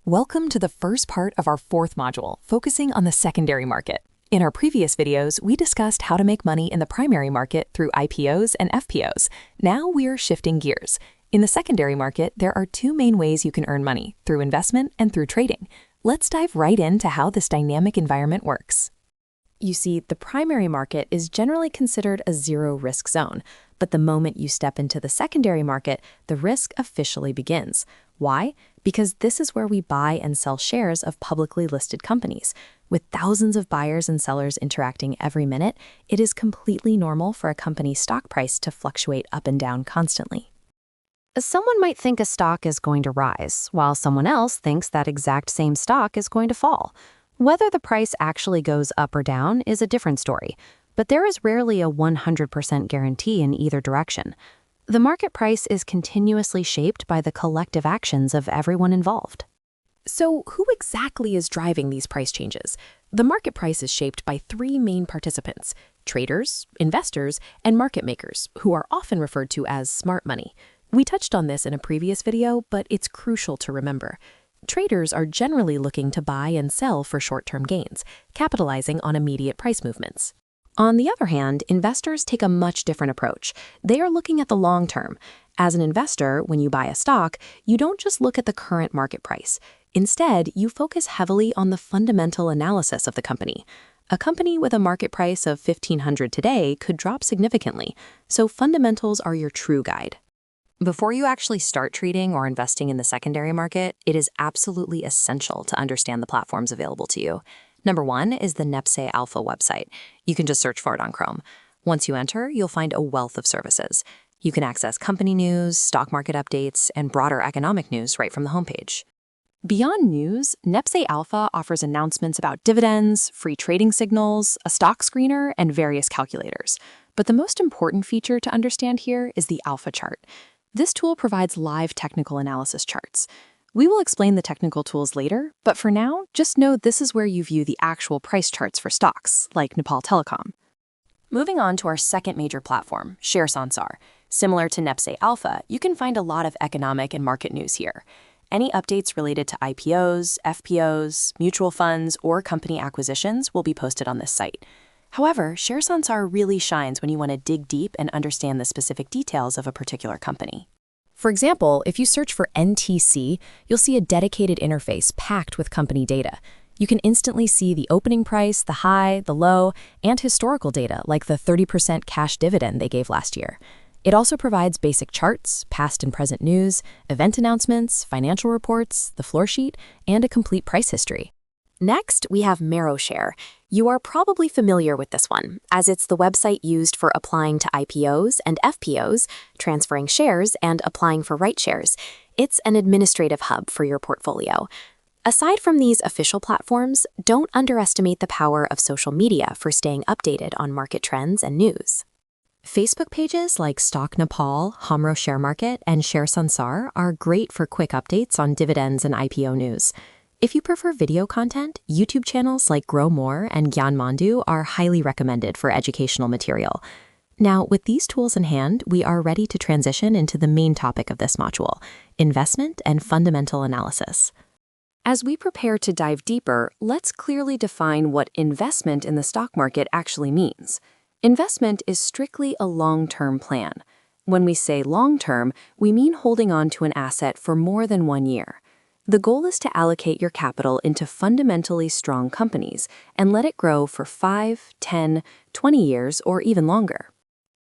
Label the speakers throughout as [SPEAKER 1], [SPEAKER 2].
[SPEAKER 1] Welcome to the first part of our fourth module, focusing on the secondary market. In our previous videos, we discussed how to make money in the primary market through IPOs and FPOs. Now we are shifting gears. In the secondary market, there are two main ways you can earn money, through investment and through trading. Let's dive right into how this dynamic environment works. You see, the primary market is generally considered a zero-risk zone, but the moment you step into the secondary market, the risk officially begins. Why? Because this is where we buy and sell shares of publicly listed companies. With thousands of buyers and sellers interacting every minute, it is completely normal for a company's stock price to fluctuate up and down constantly.
[SPEAKER 2] Someone might think a stock is going to rise, while someone else thinks that exact same stock is going to fall. Whether the price actually goes up or down is a different story, but there is rarely a 100% guarantee in either direction. The market price is continuously shaped by the collective actions of everyone involved.
[SPEAKER 1] So who exactly is driving these price changes? The market price is shaped by three main participants: traders, investors, and market makers, who are often referred to as smart money. We touched on this in a previous video, but it's crucial to remember. Traders are generally looking to buy and sell for short-term gains, capitalizing on immediate price movements. On the other hand, investors take a much different approach. They are looking at the long term. As an investor, when you buy a stock, you don't just look at the current market price. Instead, you focus heavily on the fundamental analysis of the company. A company with a market price of $1,500 today could drop significantly, so fundamentals are your true guide. Before you actually start trading or investing in the secondary market, it is absolutely essential to understand the platforms available to you. Number one is the Nepse Alpha website. You can just search for it on Chrome. Once you enter, you'll find a wealth of services. You can access company news, stock market updates, and broader economic news right from the homepage. Beyond news, Nepse Alpha offers announcements about dividends, free trading signals, a stock screener, and various calculators. But the most important feature to understand here is the Alpha chart. This tool provides live technical analysis charts. We will explain the technical tools later, but for now, just know this is where you view the actual price charts for stocks, like Nepal Telecom. Moving on to our second major platform, ShareSansar. Similar to Nepse Alpha, you can find a lot of economic and market news here. Any updates related to IPOs, FPOs, mutual funds, or company acquisitions will be posted on this site. However, ShareSansar really shines when you want to dig deep and understand the specific details of a particular company. For example, if you search for NTC, you'll see a dedicated interface packed with company data. You can instantly see the opening price, the high, the low, and historical data like the 30% cash dividend they gave last year. It also provides basic charts, past and present news, event announcements, financial reports, the floor sheet, and a complete price history. Next, we have MeroShare. You are probably familiar with this one, as it's the website used for applying to IPOs and FPOs, transferring shares, and applying for right shares. It's an administrative hub for your portfolio. Aside from these official platforms, don't underestimate the power of social media for staying updated on market trends and news. Facebook pages like Stock Nepal, Hamro Share Market, and ShareSansar are great for quick updates on dividends and IPO news. If you prefer video content, YouTube channels like Grow More and Gyan Mandu are highly recommended for educational material. Now, with these tools in hand, we are ready to transition into the main topic of this module, investment and fundamental analysis. As we prepare to dive deeper, let's clearly define what investment in the stock market actually means. Investment is strictly a long-term plan. When we say long-term, we mean holding on to an asset for more than 1 year. The goal is to allocate your capital into fundamentally strong companies and let it grow for 5, 10, 20 years, or even longer.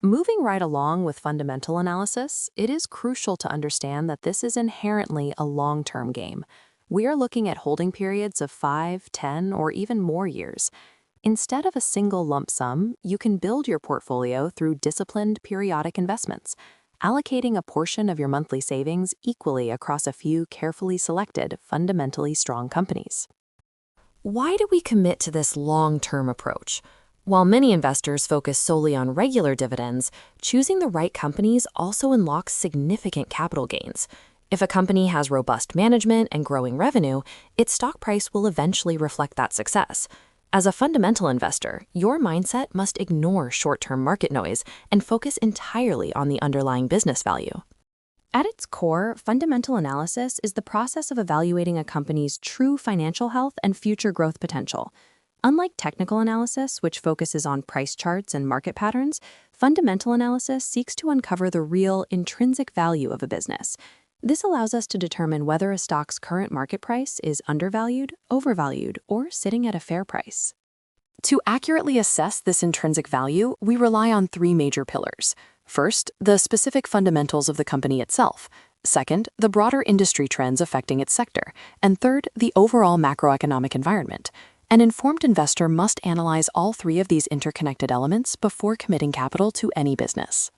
[SPEAKER 1] Moving right along with fundamental analysis, it is crucial to understand that this is inherently a long-term game. We are looking at holding periods of 5, 10, or even more years. Instead of a single lump sum, you can build your portfolio through disciplined periodic investments, allocating a portion of your monthly savings equally across a few carefully selected, fundamentally strong companies. Why do we commit to this long-term approach? While many investors focus solely on regular dividends, choosing the right companies also unlocks significant capital gains. If a company has robust management and growing revenue, its stock price will eventually reflect that success. As a fundamental investor, your mindset must ignore short-term market noise and focus entirely on the underlying business value.
[SPEAKER 2] At its core, fundamental analysis is the process of evaluating a company's true financial health and future growth potential. Unlike technical analysis, which focuses on price charts and market patterns, fundamental analysis seeks to uncover the real intrinsic value of a business. This allows us to determine whether a stock's current market price is undervalued, overvalued, or sitting at a fair price.
[SPEAKER 1] To accurately assess this intrinsic value, we rely on three major pillars. First, the specific fundamentals of the company itself. Second, the broader industry trends affecting its sector. And third, the overall macroeconomic environment. An informed investor must analyze all three of these interconnected elements before committing capital to any business.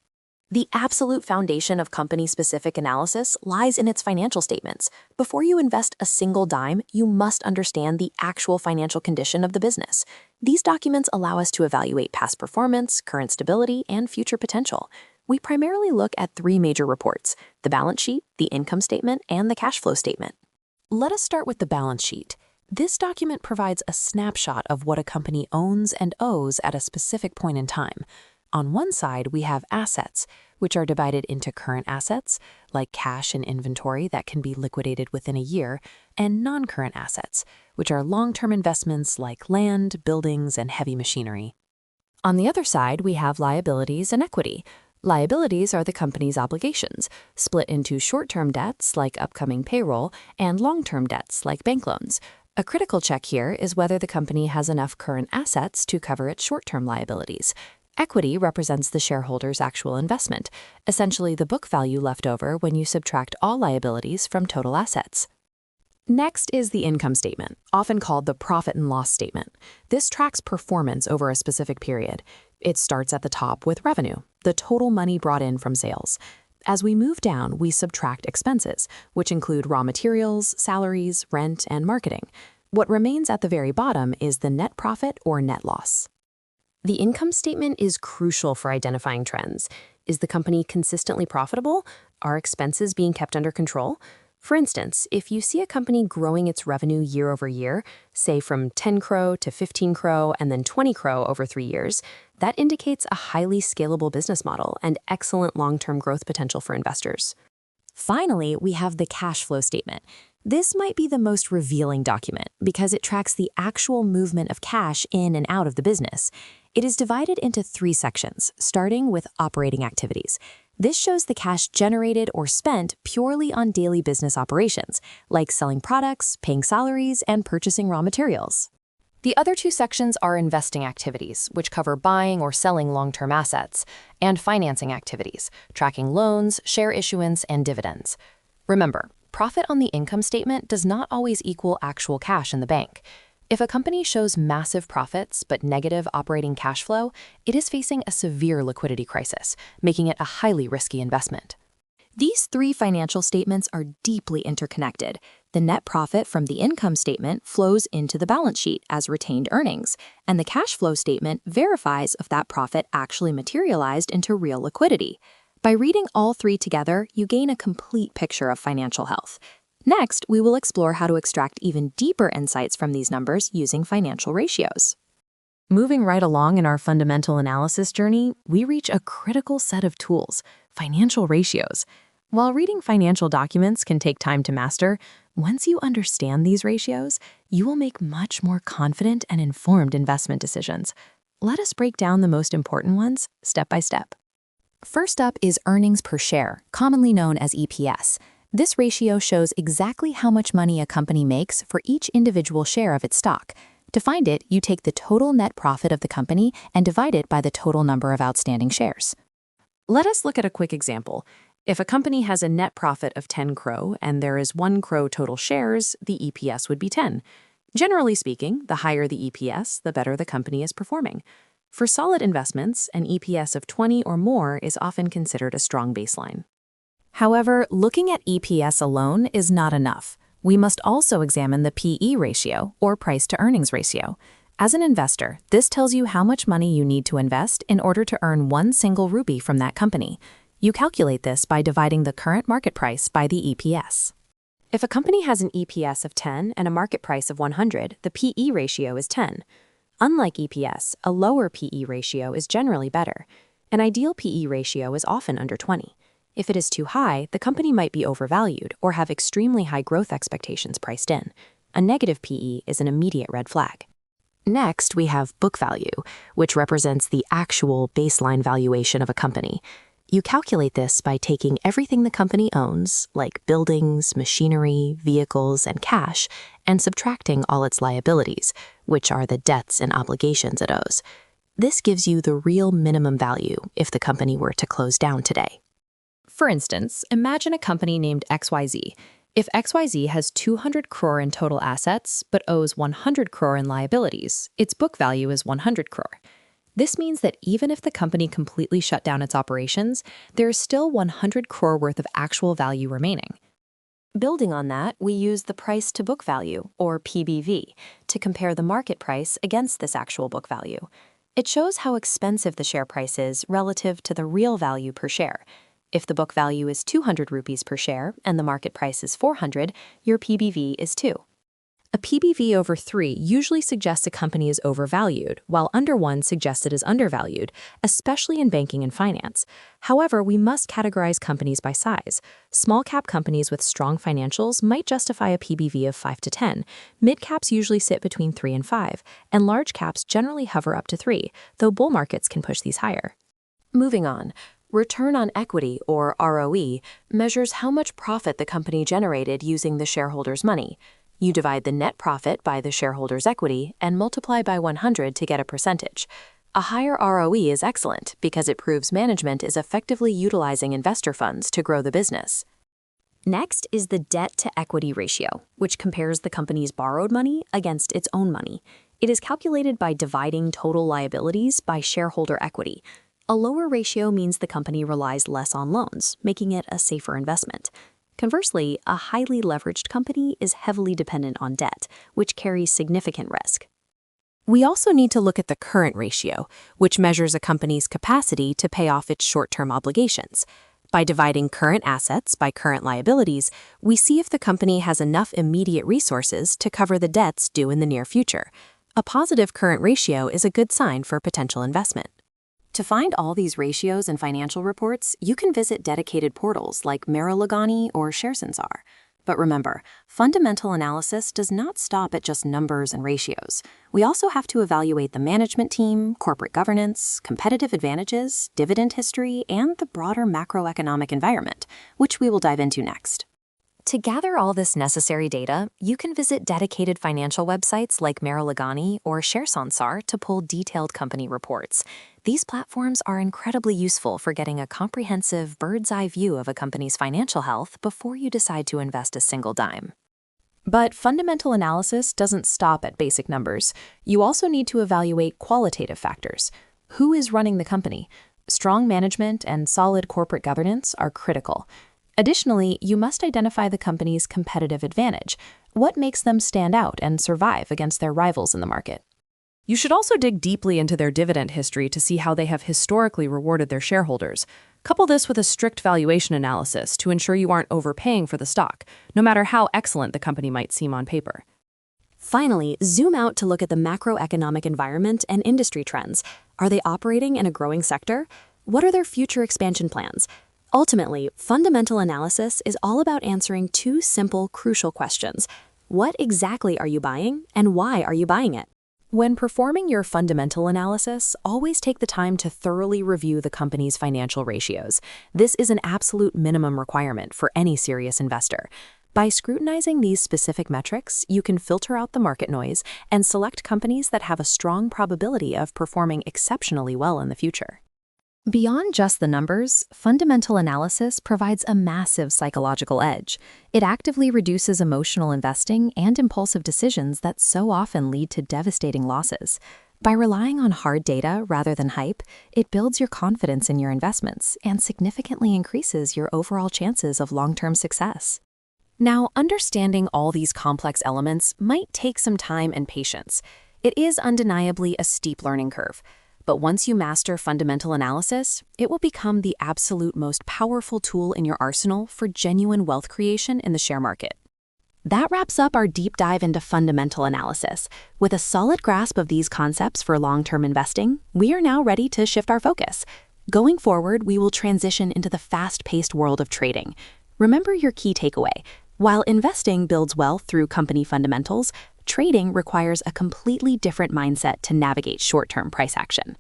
[SPEAKER 1] The absolute foundation of company-specific analysis lies in its financial statements. Before you invest a single dime, you must understand the actual financial condition of the business. These documents allow us to evaluate past performance, current stability, and future potential. We primarily look at three major reports: the balance sheet, the income statement, and the cash flow statement. Let us start with the balance sheet. This document provides a snapshot of what a company owns and owes at a specific point in time. On one side, we have assets, which are divided into current assets, like cash and inventory that can be liquidated within a year, and non-current assets, which are long-term investments like land, buildings, and heavy machinery. On the other side, we have liabilities and equity. Liabilities are the company's obligations, split into short-term debts like upcoming payroll and long-term debts like bank loans. A critical check here is whether the company has enough current assets to cover its short-term liabilities. Equity represents the shareholder's actual investment, essentially the book value left over when you subtract all liabilities from total assets. Next is the income statement, often called the profit and loss statement. This tracks performance over a specific period. It starts at the top with revenue, the total money brought in from sales. As we move down, we subtract expenses, which include raw materials, salaries, rent, and marketing. What remains at the very bottom is the net profit or net loss. The income statement is crucial for identifying trends. Is the company consistently profitable? Are expenses being kept under control? For instance, if you see a company growing its revenue year over year, say from 10 crore to 15 crore and then 20 crore over 3 years, that indicates a highly scalable business model and excellent long-term growth potential for investors. Finally, we have the cash flow statement. This might be the most revealing document because it tracks the actual movement of cash in and out of the business. It is divided into 3 sections, starting with operating activities. This shows the cash generated or spent purely on daily business operations, like selling products, paying salaries, and purchasing raw materials. The other 2 sections are investing activities, which cover buying or selling long-term assets, and financing activities, tracking loans, share issuance, and dividends. Remember, profit on the income statement does not always equal actual cash in the bank. If a company shows massive profits but negative operating cash flow, it is facing a severe liquidity crisis, making it a highly risky investment. These 3 financial statements are deeply interconnected. The net profit from the income statement flows into the balance sheet as retained earnings, and the cash flow statement verifies if that profit actually materialized into real liquidity. By reading all 3 together, you gain a complete picture of financial health. Next, we will explore how to extract even deeper insights from these numbers using financial ratios. Moving right along in our fundamental analysis journey, we reach a critical set of tools: financial ratios. While reading financial documents can take time to master, once you understand these ratios, you will make much more confident and informed investment decisions. Let us break down the most important ones step by step. First up is earnings per share, commonly known as EPS. This ratio shows exactly how much money a company makes for each individual share of its stock. To find it, you take the total net profit of the company and divide it by the total number of outstanding shares. Let us look at a quick example. If a company has a net profit of 10 crore and there is 1 crore total shares, the EPS would be 10. Generally speaking, the higher the EPS, the better the company is performing. For solid investments, an EPS of 20 or more is often considered a strong baseline. However, looking at EPS alone is not enough. We must also examine the PE ratio, or price-to-earnings ratio. As an investor, this tells you how much money you need to invest in order to earn 1 single rupee from that company. You calculate this by dividing the current market price by the EPS. If a company has an EPS of 10 and a market price of 100, the PE ratio is 10. Unlike EPS, a lower PE ratio is generally better. An ideal PE ratio is often under 20. If it is too high, the company might be overvalued or have extremely high growth expectations priced in. A negative PE is an immediate red flag. Next, we have book value, which represents the actual baseline valuation of a company. You calculate this by taking everything the company owns, like buildings, machinery, vehicles, and cash, and subtracting all its liabilities, which are the debts and obligations it owes. This gives you the real minimum value if the company were to close down today. For instance, imagine a company named XYZ. If XYZ has 200 crore in total assets but owes 100 crore in liabilities, its book value is 100 crore. This means that even if the company completely shut down its operations, there is still 100 crore worth of actual value remaining. Building on that, we use the price to book value, or PBV, to compare the market price against this actual book value. It shows how expensive the share price is relative to the real value per share. If the book value is 200 rupees per share and the market price is 400, your PBV is 2. A PBV over 3 usually suggests a company is overvalued, while under 1 suggests it is undervalued, especially in banking and finance. However, we must categorize companies by size. Small-cap companies with strong financials might justify a PBV of 5 to 10. Mid-caps usually sit between 3 and 5, and large caps generally hover up to 3, though bull markets can push these higher. Moving on. Return on equity, or ROE, measures how much profit the company generated using the shareholders' money. You divide the net profit by the shareholders' equity and multiply by 100 to get a percentage. A higher ROE is excellent because it proves management is effectively utilizing investor funds to grow the business. Next is the debt-to-equity ratio, which compares the company's borrowed money against its own money. It is calculated by dividing total liabilities by shareholder equity. A lower ratio means the company relies less on loans, making it a safer investment. Conversely, a highly leveraged company is heavily dependent on debt, which carries significant risk. We also need to look at the current ratio, which measures a company's capacity to pay off its short-term obligations. By dividing current assets by current liabilities, we see if the company has enough immediate resources to cover the debts due in the near future. A positive current ratio is a good sign for potential investment. To find all these ratios and financial reports, you can visit dedicated portals like Merrill-Lagani or ShareSensar. But remember, fundamental analysis does not stop at just numbers and ratios. We also have to evaluate the management team, corporate governance, competitive advantages, dividend history, and the broader macroeconomic environment, which we will dive into next. To gather all this necessary data, you can visit dedicated financial websites like Merrill-Lagani or ShareSensar to pull detailed company reports. These platforms are incredibly useful for getting a comprehensive bird's-eye view of a company's financial health before you decide to invest a single dime. But fundamental analysis doesn't stop at basic numbers. You also need to evaluate qualitative factors. Who is running the company? Strong management and solid corporate governance are critical. Additionally, you must identify the company's competitive advantage. What makes them stand out and survive against their rivals in the market? You should also dig deeply into their dividend history to see how they have historically rewarded their shareholders. Couple this with a strict valuation analysis to ensure you aren't overpaying for the stock, no matter how excellent the company might seem on paper. Finally, zoom out to look at the macroeconomic environment and industry trends. Are they operating in a growing sector? What are their future expansion plans? Ultimately, fundamental analysis is all about answering two simple, crucial questions. What exactly are you buying, and why are you buying it? When performing your fundamental analysis, always take the time to thoroughly review the company's financial ratios. This is an absolute minimum requirement for any serious investor. By scrutinizing these specific metrics, you can filter out the market noise and select companies that have a strong probability of performing exceptionally well in the future. Beyond just the numbers, fundamental analysis provides a massive psychological edge. It actively reduces emotional investing and impulsive decisions that so often lead to devastating losses. By relying on hard data rather than hype, it builds your confidence in your investments and significantly increases your overall chances of long-term success. Now, understanding all these complex elements might take some time and patience. It is undeniably a steep learning curve. But once you master fundamental analysis, it will become the absolute most powerful tool in your arsenal for genuine wealth creation in the share market. That wraps up our deep dive into fundamental analysis. With a solid grasp of these concepts for long-term investing, we are now ready to shift our focus. Going forward, we will transition into the fast-paced world of trading. Remember your key takeaway. While investing builds wealth through company fundamentals, trading requires a completely different mindset to navigate short-term price action.